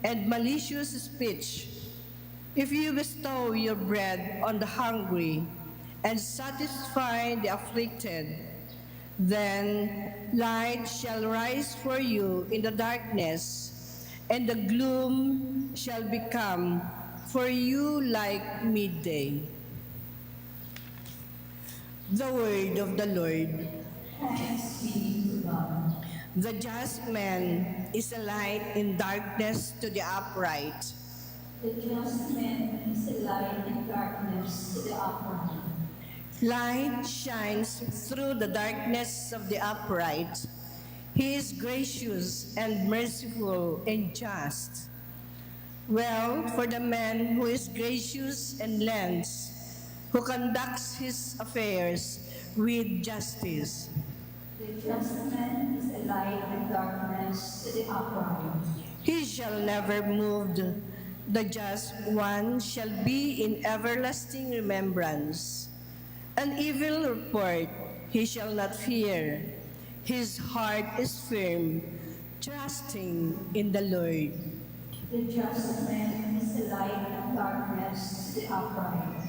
and malicious speech. If you bestow your bread on the hungry and satisfy the afflicted, then light shall rise for you in the darkness, and the gloom shall become for you like midday. The word of the Lord. Thanks be to God. The just man is a light in darkness to the upright. The just man is a light in darkness to the upright. Light shines through the darkness of the upright. He is gracious and merciful and just. Well, for the man who is gracious and lends, who conducts his affairs with justice. The just man is a light in darkness to the upright. He shall never move. The just one shall be in everlasting remembrance. An evil report he shall not fear. His heart is firm, trusting in the Lord. The just man is a light in darkness to the upright.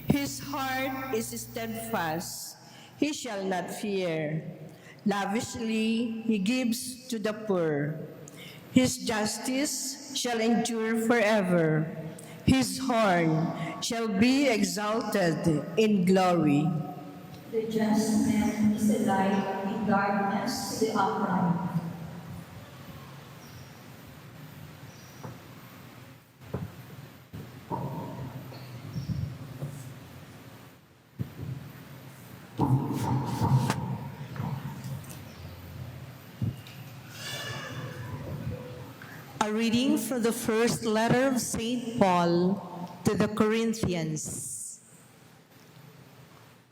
His heart is steadfast, he shall not fear. Lavishly he gives to the poor. His justice shall endure forever. His horn shall be exalted in glory. The just man is a light in darkness to the upright. A reading from the first letter of St. Paul to the Corinthians.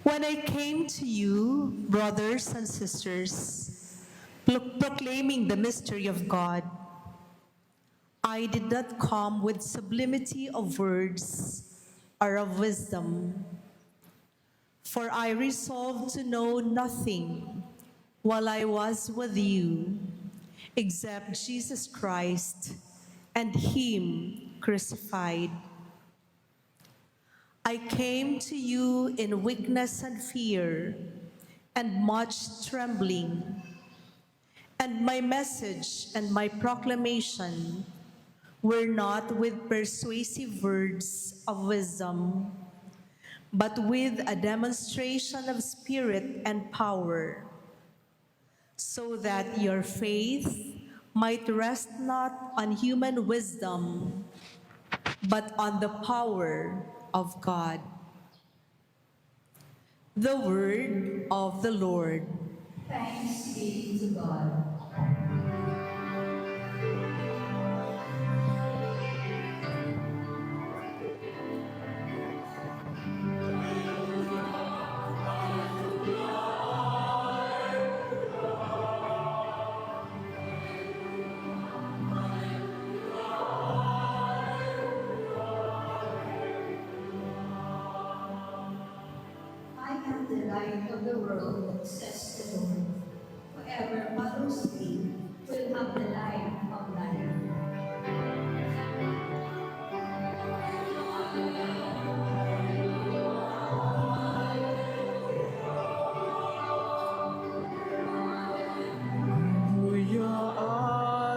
When I came to you, brothers and sisters, proclaiming the mystery of God, I did not come with sublimity of words or of wisdom, for I resolved to know nothing while I was with you, except Jesus Christ and Him crucified. I came to you in weakness and fear and much trembling, and my message and my proclamation were not with persuasive words of wisdom, but with a demonstration of spirit and power, so that your faith might rest not on human wisdom, but on the power of God. The word of the Lord. Thanks be to God. I am the light of the world, says the Lord. Whoever follows me will have the light of life. Alleluia, alleluia.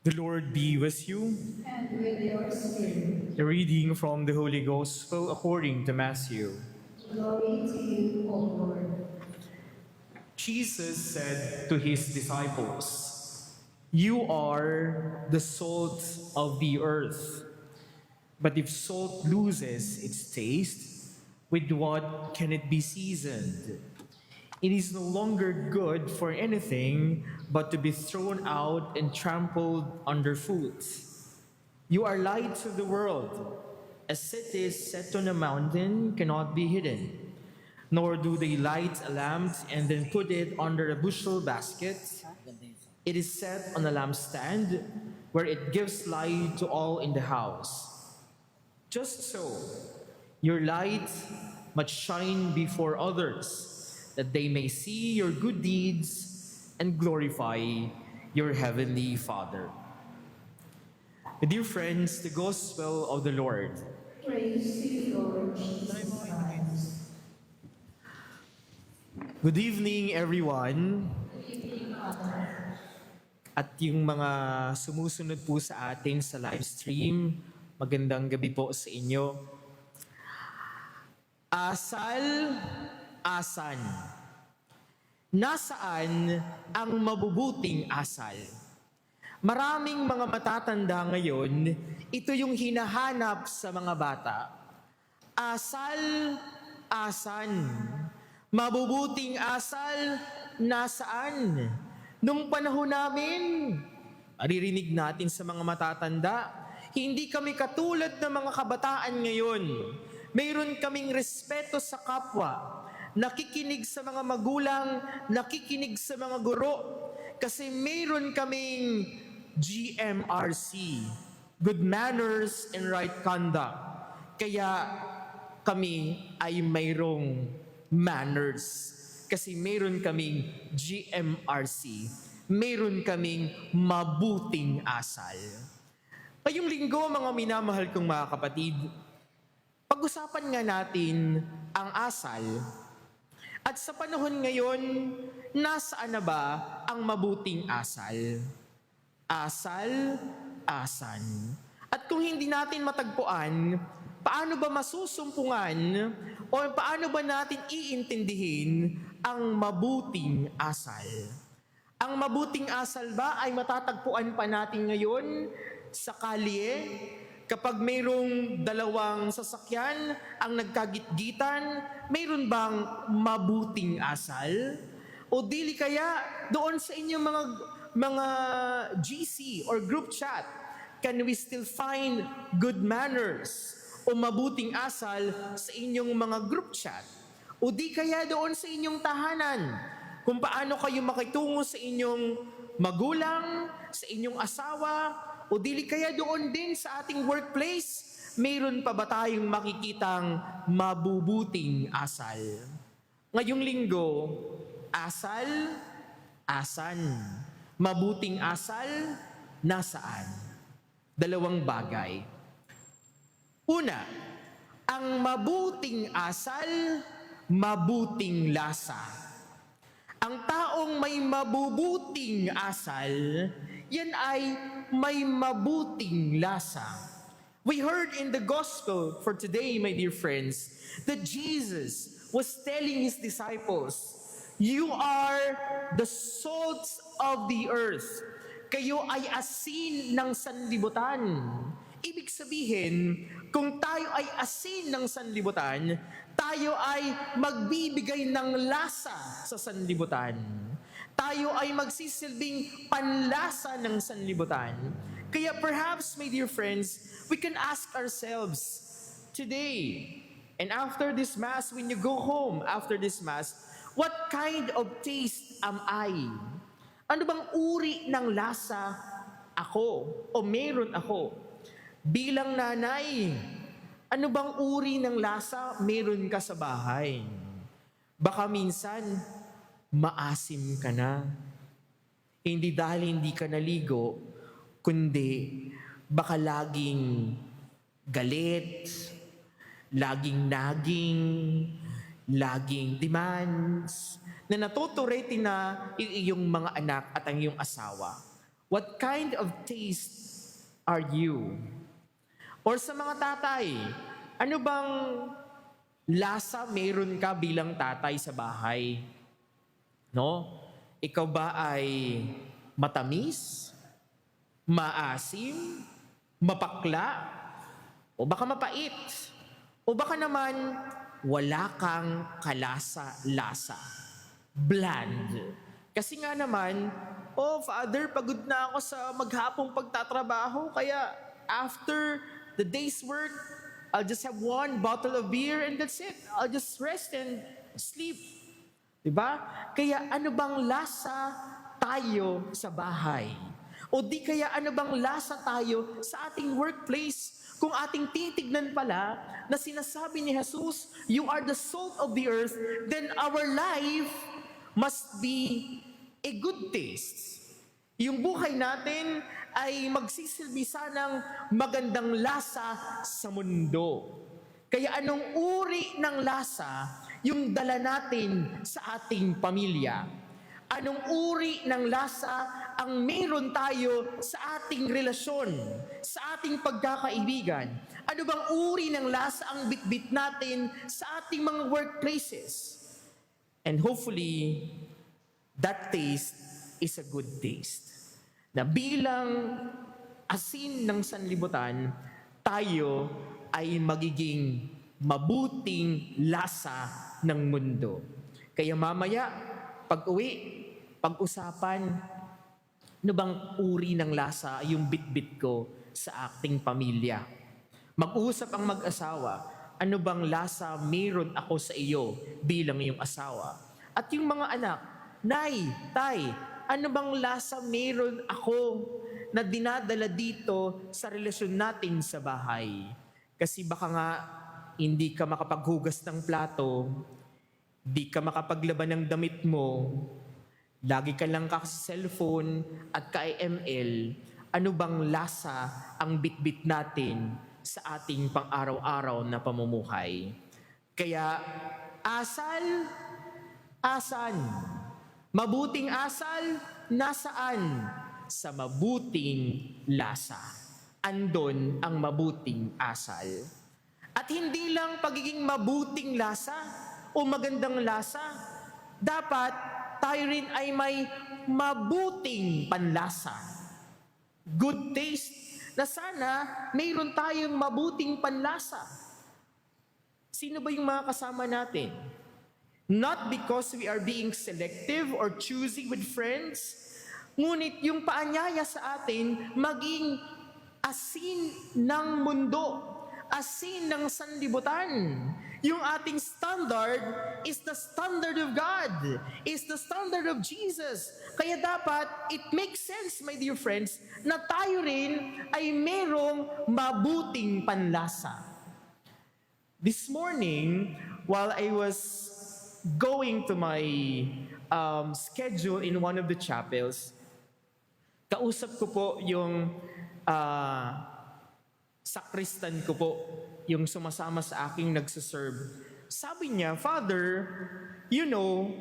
The Lord be with you. And with your spirit. A reading from the Holy Gospel according to Matthew. Glory to you, O Lord. Jesus said to his disciples, "You are the salt of the earth. But if salt loses its taste, with what can it be seasoned? It is no longer good for anything but to be thrown out and trampled underfoot. You are lights of the world, A city set on a mountain cannot be hidden, nor do they light a lamp and then put it under a bushel basket. It is set on a lampstand where it gives light to all in the house. Just so, your light must shine before others, that they may see your good deeds and glorify your heavenly Father. Dear friends, the Gospel of the Lord. Praise to you, Lord Jesus Christ. Good evening, everyone. At yung mga sumusunod po sa atin sa live stream, magandang gabi po sa inyo. Asal, asan? Nasaan ang mabubuting asal? Maraming mga matatanda ngayon, ito yung hinahanap sa mga bata. Asal, asan? Mabubuting asal, nasaan? Nung panahon namin, maririnig natin sa mga matatanda, hindi kami katulad ng mga kabataan ngayon. Mayroon kaming respeto sa kapwa, nakikinig sa mga magulang, nakikinig sa mga guro, kasi mayroon kaming GMRC, Good Manners and Right Conduct. Kaya kami ay mayroong manners. Kasi mayroon kaming GMRC, mayroon kaming mabuting asal. Ngayong linggo, mga minamahal kong mga kapatid, pag-usapan nga natin ang asal. At sa panahon ngayon, nasaan na ba ang mabuting asal? Asal, asan? At kung hindi natin matagpuan, paano ba masusumpungan o paano ba natin iintindihin ang mabuting asal? Ang mabuting asal ba ay matatagpuan pa natin ngayon sa kalye? Kapag mayroong dalawang sasakyan ang nagkagitgitan, mayroon bang mabuting asal? O dili kaya doon sa inyong mga GC or group chat, can we still find good manners o mabuting asal sa inyong mga group chat? O di kaya doon sa inyong tahanan, kung paano kayo makitungo sa inyong magulang, sa inyong asawa, o dili kaya doon din sa ating workplace, mayroon pa ba tayong makikitang mabubuting asal? Ngayong linggo, asal, asan? Mabuting asal, nasaan? Dalawang bagay. Una, ang mabuting asal, mabuting lasa. Ang taong may mabubuting asal, yan ay may mabuting lasa. We heard in the gospel for today, my dear friends, that Jesus was telling his disciples, "You are the salt of the earth. Kayo ay asin ng sanlibutan." Ibig sabihin, kung tayo ay asin ng sanlibutan, tayo ay magbibigay ng lasa sa sanlibutan. Tayo ay magsisilbing panlasa ng sanlibutan. Kaya perhaps, my dear friends, we can ask ourselves today, and after this Mass, when you go home after this Mass, what kind of taste am I? Ano bang uri ng lasa ako o meron ako? Bilang nanay, ano bang uri ng lasa meron ka sa bahay? Baka minsan, maasim ka na. Hindi dahil hindi ka naligo, kundi baka laging galit, laging naging, laging demands, na natuturete na iyong mga anak at ang iyong asawa. What kind of taste are you? Or sa mga tatay, ano bang lasa meron ka bilang tatay sa bahay? No? Ikaw ba ay matamis? Maasim? Mapakla? O baka mapait? O baka naman wala kang kalasa-lasa? Bland. Kasi nga naman, oh Father, pagod na ako sa maghapong pagtatrabaho, kaya after the day's work, I'll just have one bottle of beer and that's it. I'll just rest and sleep. Diba? Kaya ano bang lasa tayo sa bahay? O di kaya ano bang lasa tayo sa ating workplace? Kung ating titignan pala na sinasabi ni Jesus, you are the salt of the earth, then our life must be a good taste. Yung buhay natin ay magsisilbi sanang magandang lasa sa mundo. Kaya anong uri ng lasa yung dala natin sa ating pamilya? Anong uri ng lasa ang meron tayo sa ating relasyon, sa ating pagkakaibigan? Ano bang uri ng lasa ang bitbit natin sa ating mga workplaces? And hopefully, that taste is a good taste. Na bilang asin ng sanlibutan, tayo ay magiging mabuting lasa ng mundo. Kaya mamaya, pag-uwi, pag-usapan, ano bang uri ng lasa yung bitbit ko sa ating pamilya? Mag-uusap ang mag-asawa, ano bang lasa meron ako sa iyo bilang iyong asawa? At yung mga anak, Nay, Tay, ano bang lasa meron ako na dinadala dito sa relasyon natin sa bahay? Kasi baka nga hindi ka makapaghugas ng plato, di ka makapaglaban ng damit mo, lagi ka lang ka-cellphone at ka-ML, ano bang lasa ang bitbit natin sa ating pang-araw-araw na pamumuhay? Kaya asal, asan? Mabuting asal, nasaan? Sa mabuting lasa. Andon ang mabuting asal. At hindi lang pagiging mabuting lasa o magandang lasa, dapat tayo rin ay may mabuting panlasa. Good taste, na sana mayroon tayong mabuting panlasa. Sino ba yung mga kasama natin? Not because we are being selective or choosy with friends, ngunit yung paanyaya sa atin maging asin ng mundo, asin ng sanlibutan. Yung ating standard is the standard of God, is the standard of Jesus. Kaya dapat, it makes sense, my dear friends, na tayo rin ay merong mabuting panlasa. This morning, while I was going to my schedule in one of the chapels, kausap ko po yung sakristan ko po, yung sumasama sa aking nagsiserve. Sabi niya, Father, you know,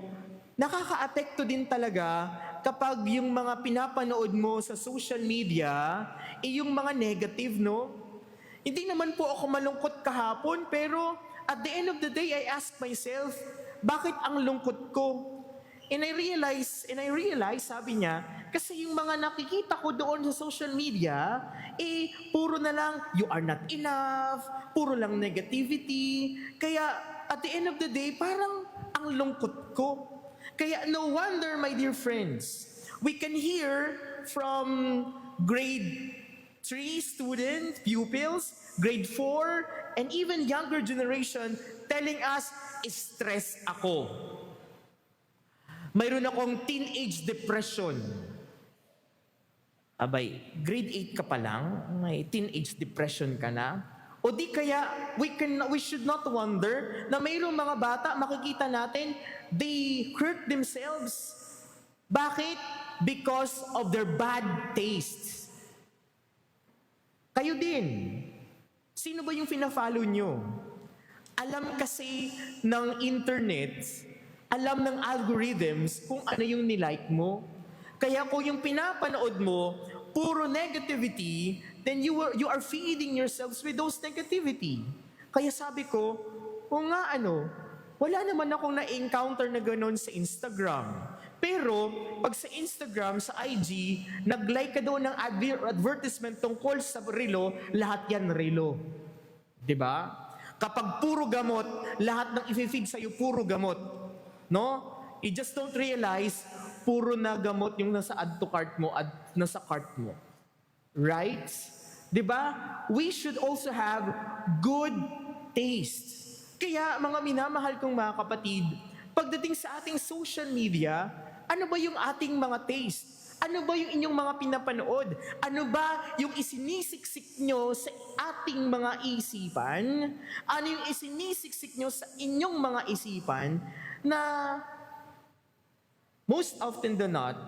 nakaka-apekto din talaga kapag yung mga pinapanood mo sa social media, yung mga negative, no? Hindi naman po ako malungkot kahapon, pero at the end of the day, I ask myself, bakit ang lungkot ko? And I realize, sabi niya, kasi yung mga nakikita ko doon sa social media, puro na lang, you are not enough, puro lang negativity. Kaya, at the end of the day, parang ang lungkot ko. Kaya, no wonder, my dear friends, we can hear from grade 3 students, pupils, grade 4, and even younger generation telling us, stress ako. Mayroon akong teenage depression. Abay, grade 8 ka pa lang, may teenage depression ka na. O di kaya, we should not wonder na mayroong mga bata, makikita natin, they hurt themselves. Bakit? Because of their bad taste. Kayo din. Sino ba yung fina-follow nyo? Alam kasi ng internet, alam ng algorithms kung ano yung nilike mo. Kaya kung yung pinapanood mo, puro negativity, then you are feeding yourselves with those negativity. Kaya sabi ko, wala naman akong na-encounter na gano'n sa Instagram. Pero, pag sa Instagram, sa IG, nag-like ka doon ng advertisement tungkol sa relo, lahat yan relo. Diba? Kapag puro gamot, lahat ng i-feed sa'yo, puro gamot. No? You just don't realize, puro na gamot yung nasa add to cart mo at nasa cart mo. Right? 'Di ba? We should also have good taste. Kaya mga minamahal kong mga kapatid, pagdating sa ating social media, ano ba yung ating mga taste? Ano ba yung inyong mga pinapanood? Ano ba yung isinisiksik nyo sa ating mga isipan? Ano yung isinisiksik nyo sa inyong mga isipan na most often than not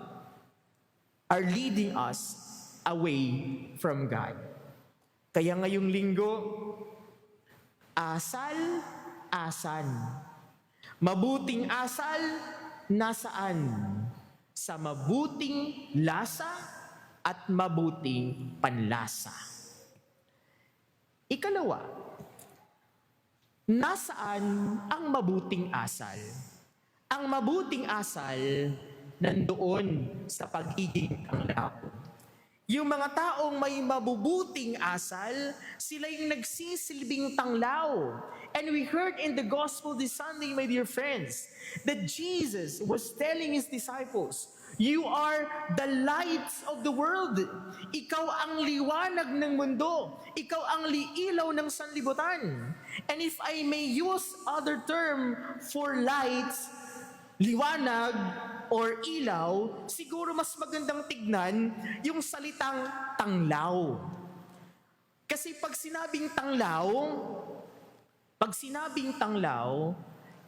are leading us away from God? Kaya ngayong linggo, asal, asan. Mabuting asal, nasaan? Sa mabuting lasa at mabuting panlasa. Ikalawa, nasaan ang mabuting asal? Ang mabuting asal nandoon sa pagiging tanglaw. Yung mga taong may mabubuting asal, sila yung nagsisilbing tanglaw. And we heard in the gospel this Sunday, my dear friends, that Jesus was telling His disciples, "You are the lights of the world. Ikaw ang liwanag ng mundo. Ikaw ang liilaw ng sanlibutan." And if I may use other term for lights, liwanag or ilaw, siguro mas magandang tignan yung salitang tanglaw. Kasi pag sinabing tanglaw,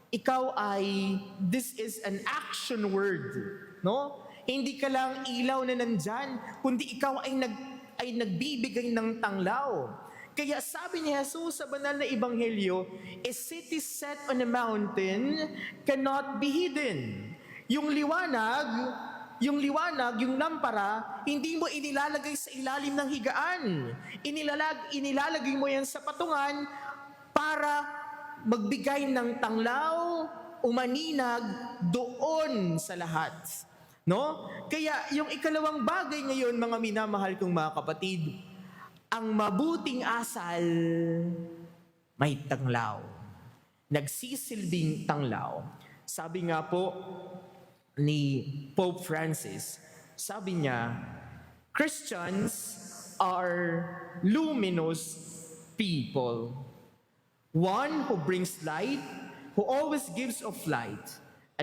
ikaw ay, this is an action word, no? Hindi ka lang ilaw na nandyan, kundi ikaw ay nagbibigay ng tanglaw. Kaya sabi ni Jesus sa banal na ebanghelyo, a city set on a mountain cannot be hidden. Yung liwanag, yung lampara, hindi mo inilalagay sa ilalim ng higaan. Inilalagay mo yan sa patungan para magbigay ng tanglaw, umaninag doon sa lahat. No? Kaya yung ikalawang bagay ngayon, mga minamahal kong mga kapatid, ang mabuting asal may tanglaw. Nagsisilbing tanglaw. Sabi nga po ni Pope Francis, sabi niya, Christians are luminous people. One who brings light, who always gives of light,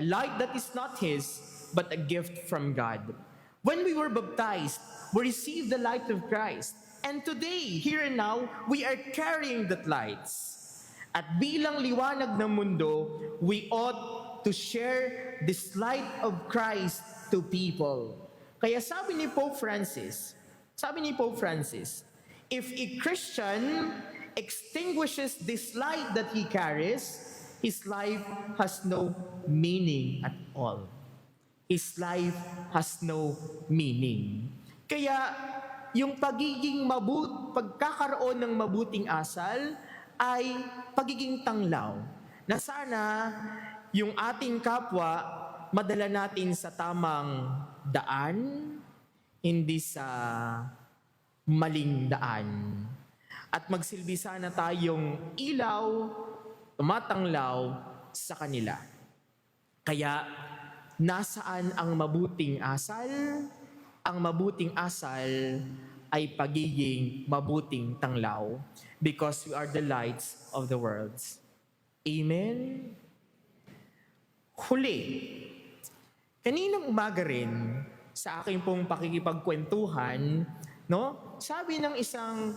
a light that is not his, but a gift from God. When we were baptized, we received the light of Christ. And today, here and now, we are carrying that lights. At bilang liwanag ng mundo, we ought to share this light of Christ to people. Kaya sabi ni Pope Francis, if a Christian extinguishes this light that he carries, his life has no meaning at all. His life has no meaning. Kaya yung pagkakaroon ng mabuting asal ay pagiging tanglaw. Na sana yung ating kapwa madala natin sa tamang daan, hindi sa maling daan. At magsilbi sana tayong ilaw, tumatanglaw sa kanila. Kaya, nasaan ang mabuting asal? Ang mabuting asal ay pagiging mabuting tanglaw because we are the lights of the world. Amen? Huli, kaninang umaga rin sa aking pong pakikipagkwentuhan, no? Sabi ng isang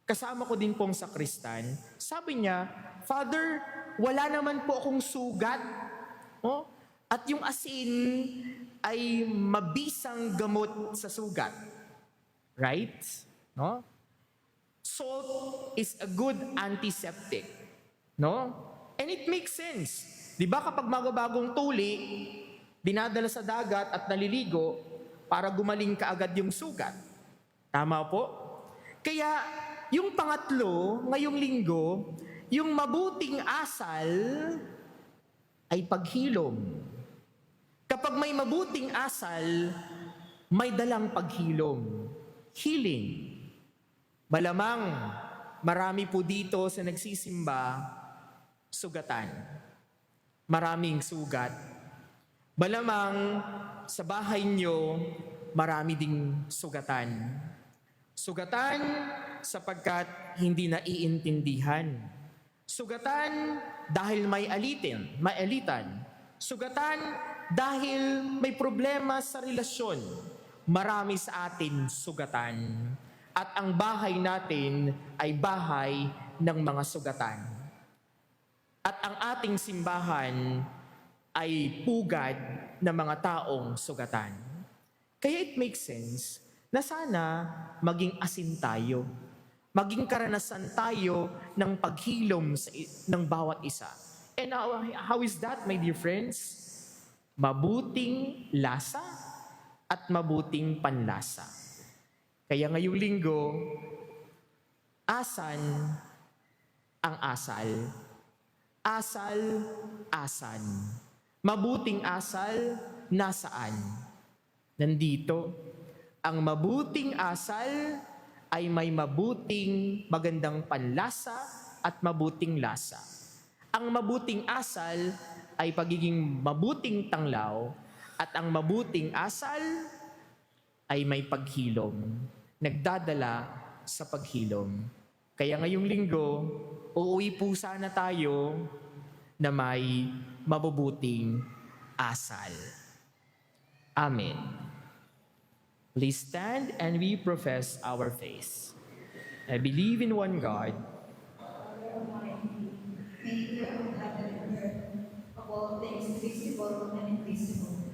kasama ko din pong sakristan, sabi niya, Father, wala naman po akong sugat, no? At yung asin ay mabisang gamot sa sugat. Right? No? Salt is a good antiseptic. No? And it makes sense. Di ba kapag magabagong tuli, dinadala sa dagat at naliligo para gumaling kaagad yung sugat. Tama po? Kaya yung pangatlo, ngayong linggo, yung mabuting asal ay paghilom. Kapag may mabuting asal, may dalang paghilom. Healing. Malamang marami po dito sa nagsisimba, sugatan. Maraming sugat. Malamang sa bahay nyo, marami ding sugatan. Sugatan sapagkat hindi naiintindihan. Sugatan dahil may alitan. Sugatan dahil may problema sa relasyon. Marami sa atin sugatan. At ang bahay natin ay bahay ng mga sugatan. At ang ating simbahan ay pugad ng mga taong sugatan. Kaya it makes sense na sana maging asin tayo. Maging karanasan tayo ng paghilom ng bawat isa. And how is that, my dear friends? Mabuting lasa at mabuting panlasa. Kaya ngayong linggo, asan ang asal? Asal, asan? Mabuting asal, nasaan? Nandito. Ang mabuting asal ay may magandang panlasa at mabuting lasa. Ang mabuting asal ay pagiging mabuting tanglaw at ang mabuting asal ay may paghilom. Nagdadala sa paghilom. Kaya ngayong linggo, uuwi po sana tayo na may mabubuting asal. Amen. Please stand and we profess our faith. I believe in one God, Maker of heaven and earth, of all things visible and invisible.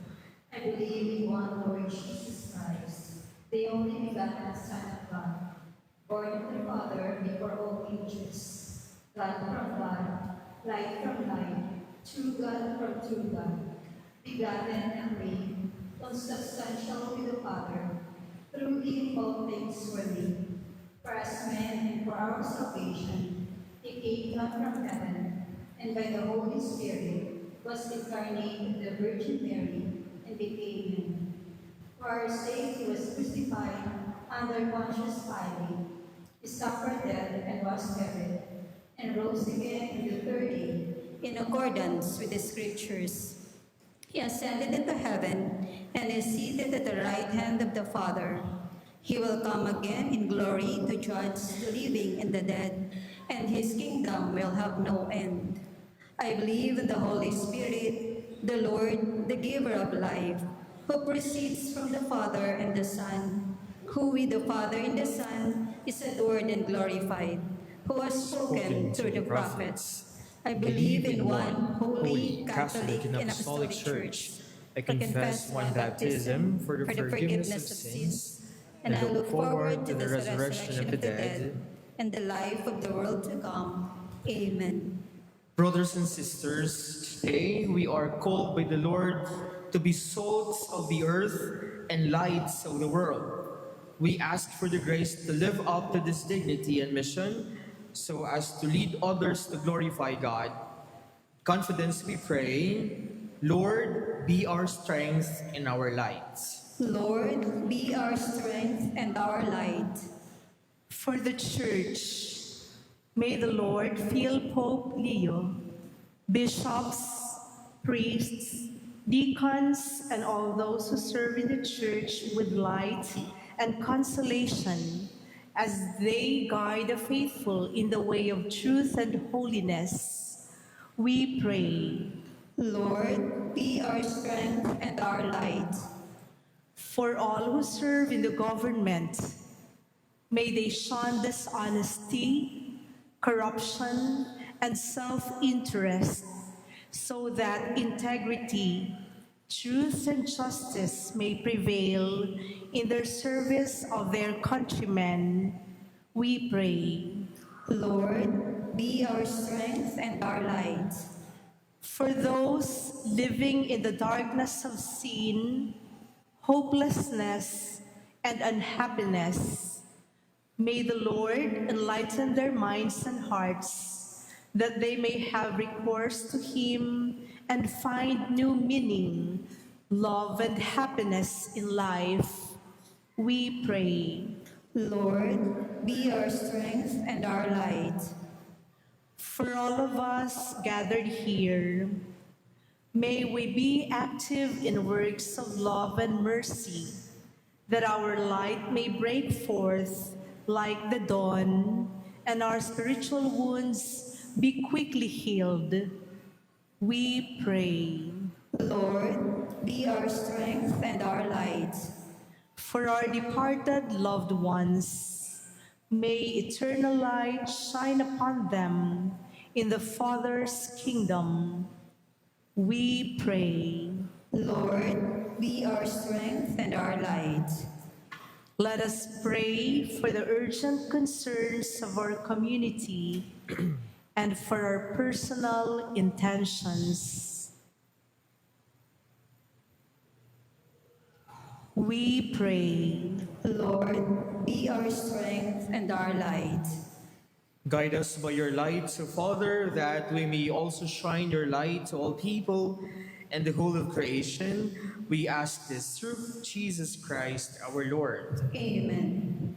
I believe in one Lord Jesus Christ, the only begotten Son of God, born of the Father before all ages, God from God, light from light, true God from true God, begotten and reign, consubstantial with the Father, through him all things were made. For as men and for our salvation, he came down from heaven, and by the Holy Spirit was incarnate of the Virgin Mary and became man. For our sake he was crucified under Pontius Pilate. He suffered death and was buried, and rose again on the third day, in accordance with the Scriptures. He ascended into heaven and is seated at the right hand of the Father. He will come again in glory to judge the living and the dead, and his kingdom will have no end. I believe in the Holy Spirit, the Lord, the giver of life, who proceeds from the Father and the Son, who with the Father and the Son is adored and glorified, who has spoken through the prophets. I believe in one holy, Catholic, and Apostolic Church. I confess one baptism for the forgiveness of sins, and I look forward to the resurrection of the dead and the life of the world to come. Amen. Brothers and sisters, today we are called by the Lord to be salts of the earth and lights of the world. We ask for the grace to live up to this dignity and mission so as to lead others to glorify God. Confidence we pray, Lord, be our strength and our light. Lord, be our strength and our light. For the Church, may the Lord fill Pope Leo, bishops, priests, deacons, and all those who serve in the Church with light and consolation as they guide the faithful in the way of truth and holiness. We pray. Lord, be our strength and our light. For all who serve in the government, may they shun dishonesty, corruption, and self-interest, so that integrity, truth, and justice may prevail in their service of their countrymen. We pray. Lord, be our strength and our light. For those living in the darkness of sin, hopelessness, and unhappiness, may the Lord enlighten their minds and hearts, that they may have recourse to Him and find new meaning, love, and happiness in life. We pray. Lord, be our strength and our light. For all of us gathered here, may we be active in works of love and mercy, that our light may break forth like the dawn, and our spiritual wounds be quickly healed. We pray. Lord, be our strength and our light. For our departed loved ones, may eternal light shine upon them in the Father's kingdom. We pray. Lord, be our strength and our light. Let us pray for the urgent concerns of our community and for our personal intentions. We pray. Lord, be our strength and our light. Guide us by your light, so Father, that we may also shine your light to all people and the whole of creation. We ask this through Jesus Christ our Lord. Amen.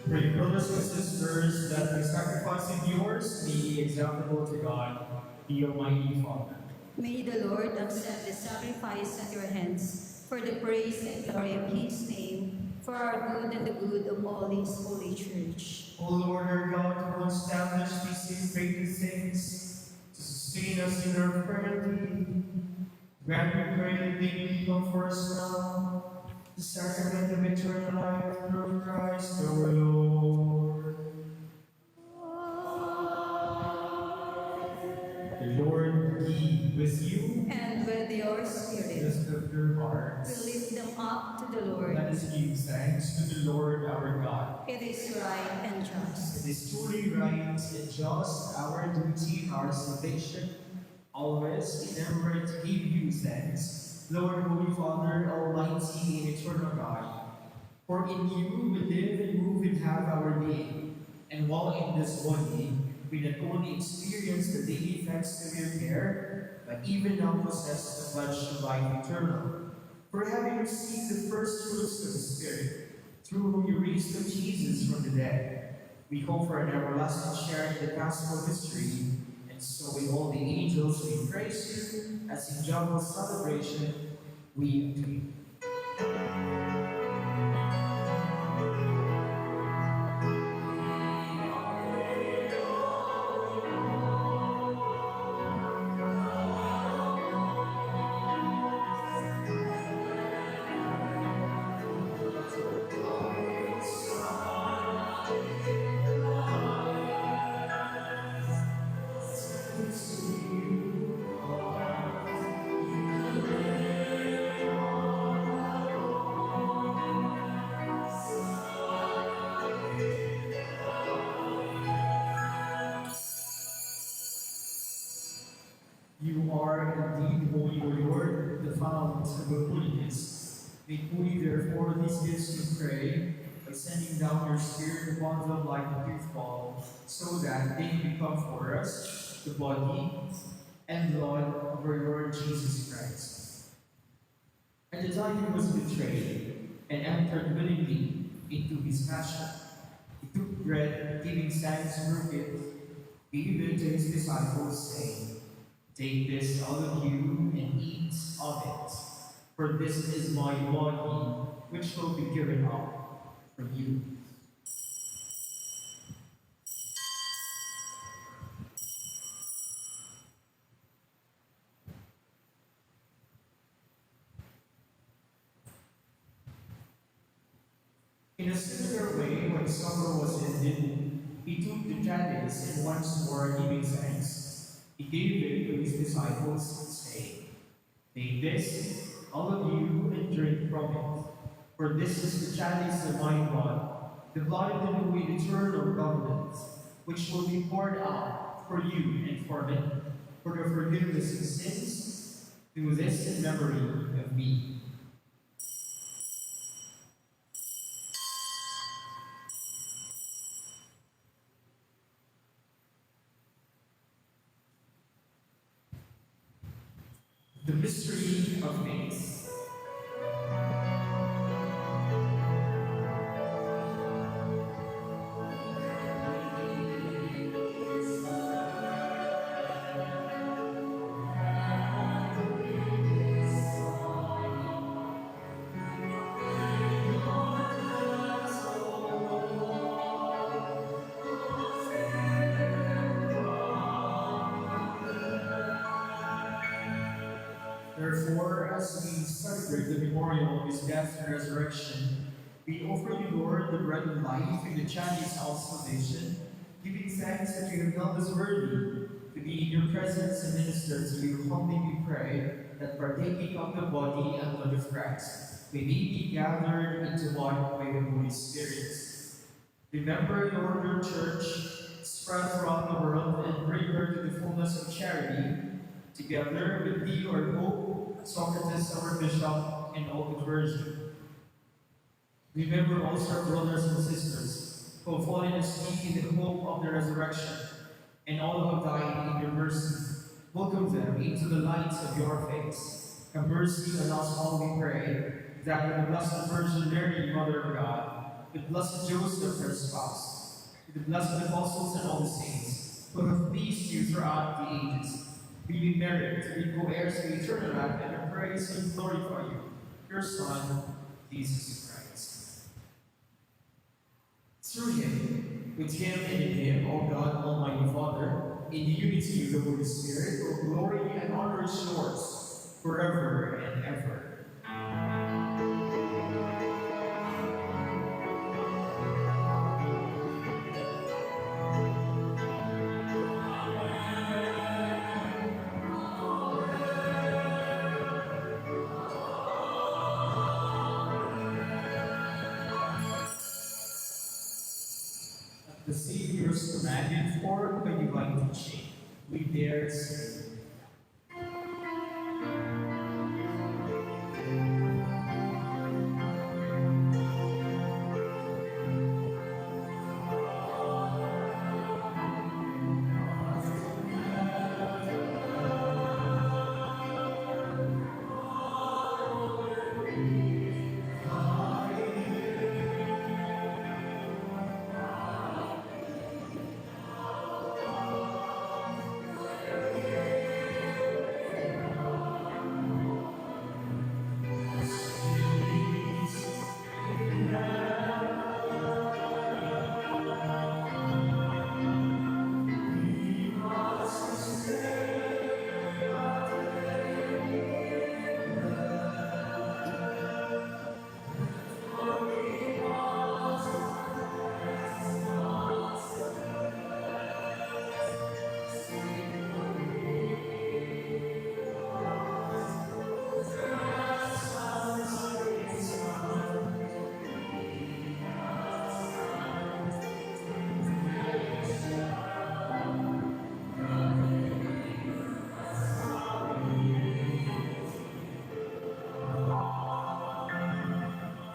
Pray, brothers and sisters, that the sacrifice of yours may be acceptable to God, the Almighty Father. May the Lord accept the sacrifice at your hands for the praise and glory of his name, for our good and the good of all his holy church. O Lord our God, who will establish these sacred things to sustain us in our frailty, grant, we pray, that they become for us now the sacrament of eternal life through Christ our Lord. The Lord be with you. And with your spirit, Lift up your we hearts. lift them up to the Lord. Let us give thanks to the Lord our God. It is right and just. It is truly right and just, our duty and our salvation, always in ever to give you thanks, Lord, Holy Father, Almighty and eternal God. For in you we live and move and have our being, and while in this body, we not only experience the daily effects of your care, but even now possess the pledge of life eternal. For having received the first fruits of the Spirit, through whom you raised up Jesus from the dead, we hope for an everlasting share in the gospel mystery, and so with all the angels we praise you, as in joyful celebration we acclaim. You are indeed holy, O Lord, the fount of holiness. Make holy, therefore, these gifts, we pray, by sending down your Spirit upon them like a dew-fall, so that they may become for us the body and blood of our Lord Jesus Christ. At the time he was betrayed and entered willingly into his passion, he took bread, giving thanks, broke it, Even to his disciples, saying, "Take this, all of you, and eat of it, for this is my body, which will be given up for you." In a similar way, when supper was ended, he took the chalice, and once more giving thanks, he gave it to his disciples, saying, "Take this, all of you, and drink from it. For this is the chalice of my blood, the blood of the new and eternal covenant, which will be poured out for you and for many, for the forgiveness of sins. Do this in memory of me." The mystery of faith. Therefore, as we celebrate the memorial of his death and resurrection, we offer you, Lord, the bread of life and the chalice of salvation, giving thanks that you have held us worthy to be in your presence and minister to you. Humbly we pray that partaking of the body and blood of Christ, we may be gathered into one by the Holy Spirit. Remember, Lord, your church spread throughout the world and bring her to the fullness of charity, together with thee, our Pope, Socrates, our Bishop, and all the clergy. Remember also our brothers and sisters who have fallen asleep in the hope of the resurrection, and all who have died in your mercy. Welcome them into the light of your face. Have mercy on us all, we pray, that with the Blessed Virgin Mary, Mother of God, with Blessed Joseph, her spouse, with the blessed apostles and all the saints, who have pleased you throughout the ages, we merit to be co-heirs of eternal life and praise and glorify you, your Son, Jesus Christ. Through him, with him, and in him, O God, Almighty Father, in the unity of the Holy Spirit, all glory and honor is yours, forever and ever. The Savior's commanded for by divine teaching, we dare say,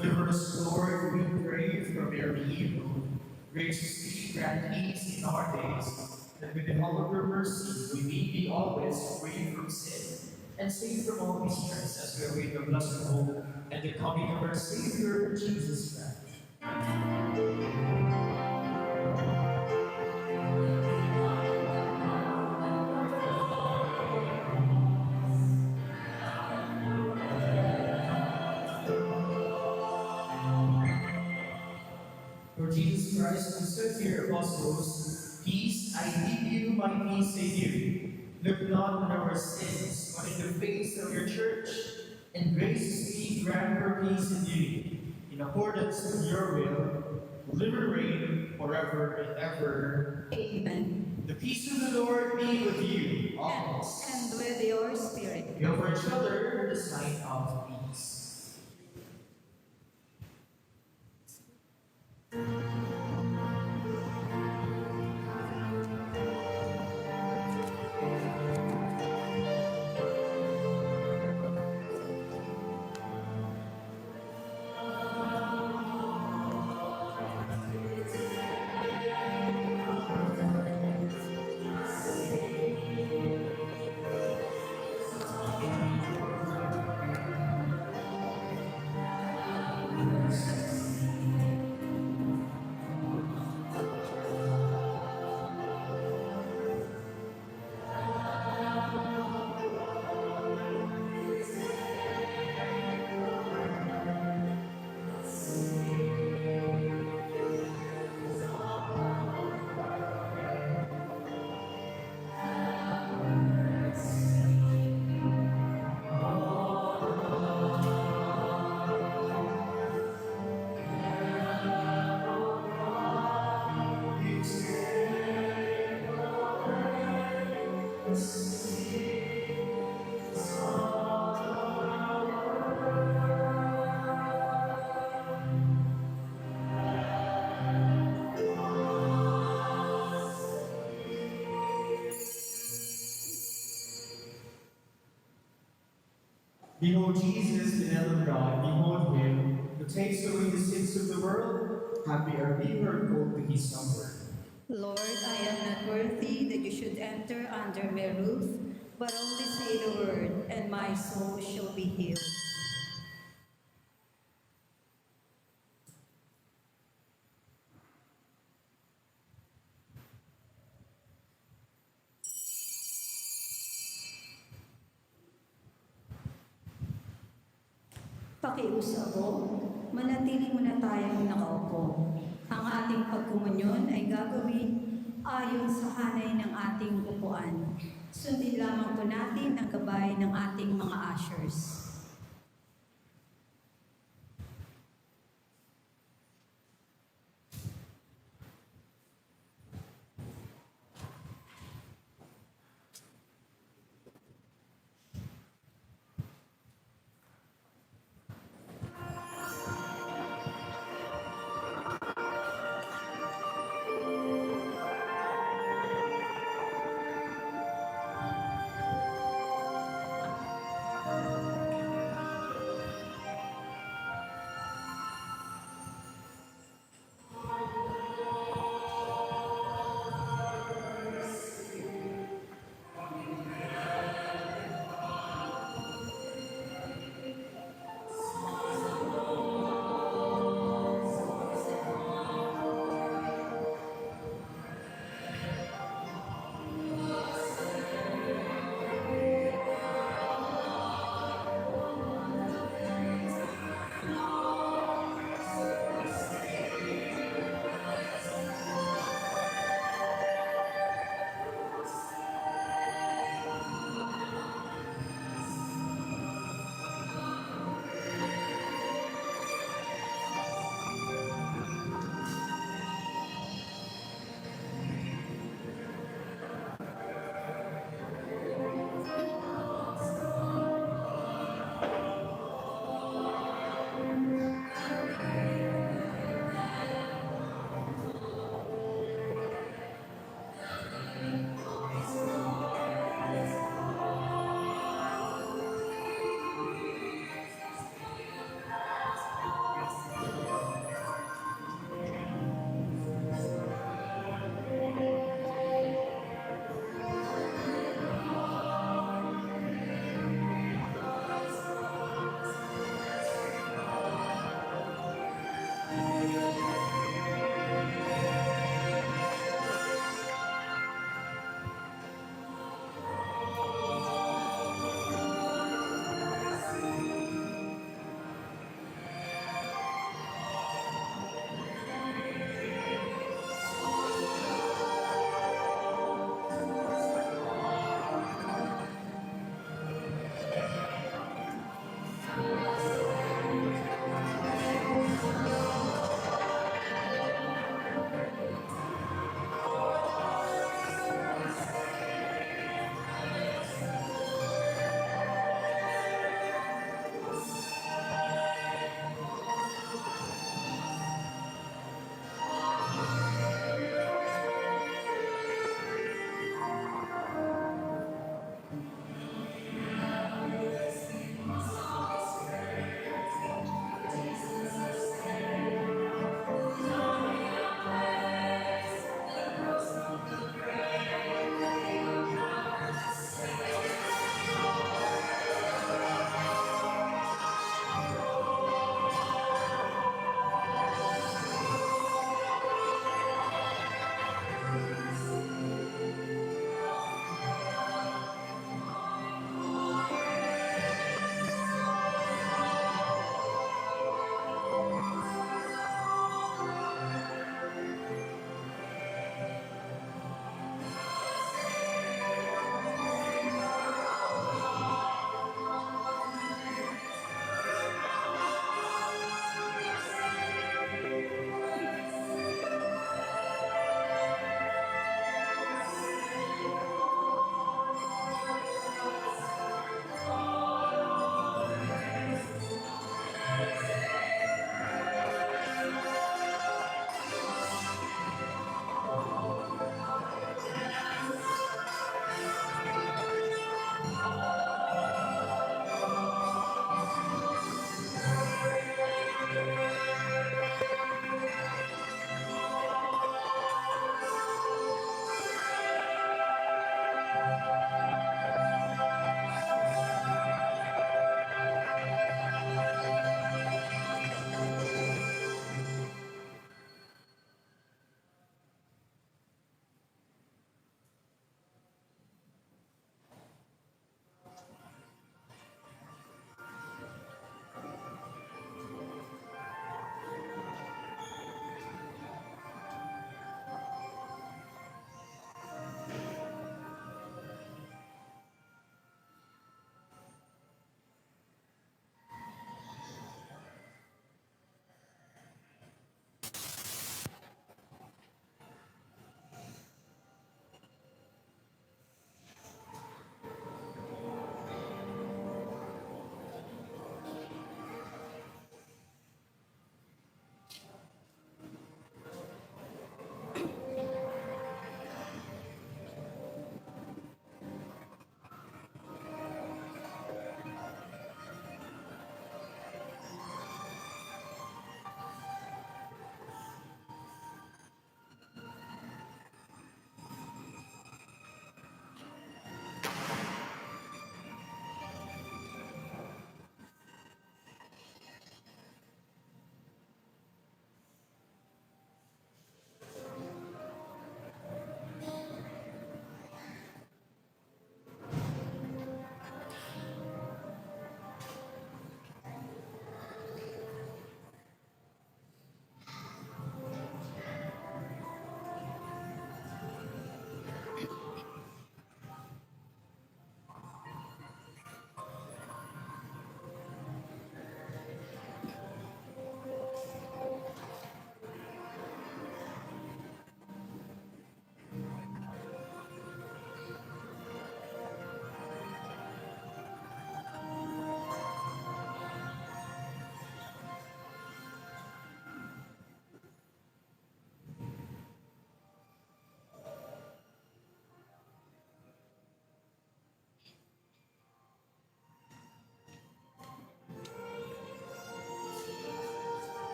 deliver us, Lord, we pray, from every evil. Graciously grant peace in our days, that with the help of your mercy we may be always free from sin, and safe from all distress as we await the blessed hope and the coming of our Savior, Jesus Christ. he said to your apostles, "Peace I leave you, my peace I give you. Look not on our sins, but in the face of your church, and graciously grant her peace and unity. In accordance with your will, live and reign forever and ever. Amen. The peace of the Lord be with you always. And with your spirit. We offer each other the sign of peace. Behold Jesus, the Lamb of God, behold him who takes away the sins of the world. Happy are we who are called to his number. Lord, I am not worthy that you should enter under my roof, but only say the word, and my soul shall be healed. Pakiusabo, manatili muna tayong nakaupo. Ang ating pagkumunyon ay gagawin ayon sa hanay ng ating upuan. Sundin lamang po natin ang gabay ng ating mga ushers.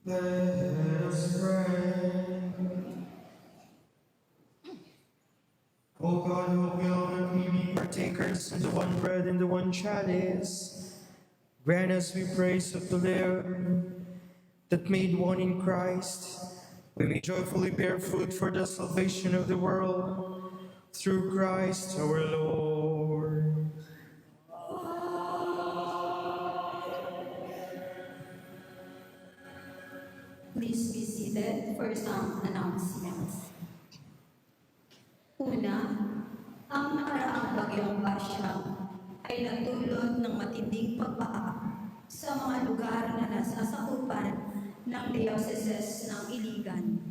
Let us pray. O God, who will that we be partakers of the one bread and the one chalice, grant us, we pray, so to live, that made one in Christ, we may joyfully bear fruit for the salvation of the world, through Christ our Lord. Please be seated for some announcements. Una, ang nakaraang bagyong Basyang ay nagdulot ng matinding pagbaha sa mga lugar na nasasakupan ng Diocese ng Iligan.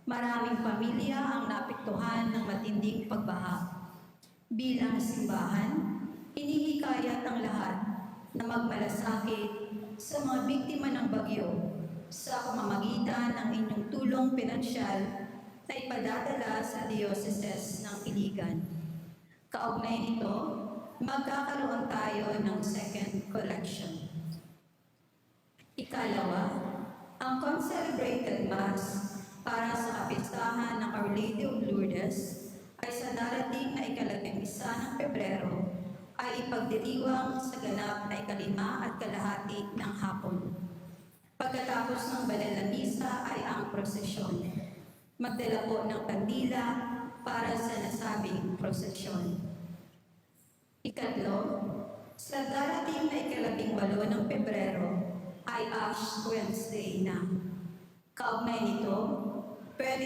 Maraming pamilya ang napektuhan ng matinding pagbaha. Bilang simbahan, hinihikayat ang lahat na magmalasakit sa mga biktima ng bagyo sa pamamagitan ng inyong tulong pinansyal na ipadadala sa Diocese ng Iligan. Kaugnay nito, magkakaroon tayo ng second collection. Ikalawa, ang Concelebrated Mass para sa kapistahan ng Our Lady of Lourdes ay sa darating na ika-11 ng Pebrero ay ipagdiriwang sa ganap na ika-5:30 ng hapon. Pagkatapos ng banal na misa ay ang prosesyon. Magdala po ng kandila para sa nasabing prosesyon. Ikatlo, sa darating na ika-18 ng Pebrero ay Ash Wednesday na. Kaugnay nito, pwede